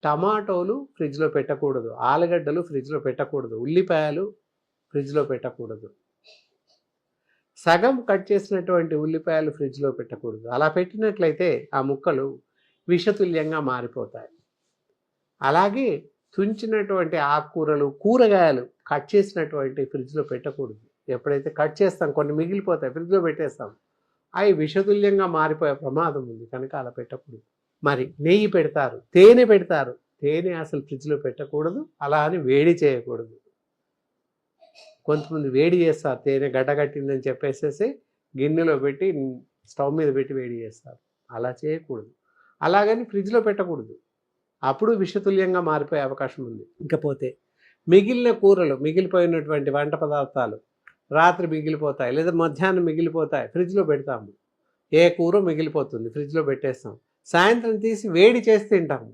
టమాటోలు ఫ్రిడ్జ్లో పెట్టకూడదు, ఆలుగడ్డలు ఫ్రిడ్జ్లో పెట్టకూడదు, ఉల్లిపాయలు ఫ్రిడ్జ్లో పెట్టకూడదు, సగం కట్ చేసినటువంటి ఉల్లిపాయలు ఫ్రిడ్జ్లో పెట్టకూడదు. అలా పెట్టినట్లయితే ఆ ముక్కలు విషతుల్యంగా మారిపోతాయి. అలాగే తుంచినటువంటి ఆకుకూరలు, కూరగాయలు కట్ చేసినటువంటి ఫ్రిడ్జ్లో పెట్టకూడదు. ఎప్పుడైతే కట్ చేస్తాం కొన్ని మిగిలిపోతాయి, ఫ్రిడ్జ్లో పెట్టేస్తాం, అవి విషతుల్యంగా మారిపోయే ప్రమాదం ఉంది, కనుక అలా పెట్టకూడదు. మరి నెయ్యి పెడతారు, తేనె పెడతారు, తేనె అసలు ఫ్రిడ్జ్లో పెట్టకూడదు. అలా అని వేడి చేయకూడదు. కొంతమంది వేడి చేస్తారు, తేనె గడ్డగట్టిందని చెప్పేసేసి గిన్నెలో పెట్టి స్టవ్ మీద పెట్టి వేడి చేస్తారు. అలా చేయకూడదు. అలాగని ఫ్రిడ్జ్లో పెట్టకూడదు, అప్పుడు విషతుల్యంగా మారిపోయే అవకాశం ఉంది. ఇకపోతే మిగిలిన కూరలు, మిగిలిపోయినటువంటి వంట పదార్థాలు రాత్రి మిగిలిపోతాయి లేదా మధ్యాహ్నం మిగిలిపోతాయి, ఫ్రిడ్జ్లో పెడతాము. ఏ కూర మిగిలిపోతుంది, ఫ్రిడ్జ్లో పెట్టేస్తాం, సాయంత్రం తీసి వేడి చేసి తింటాము.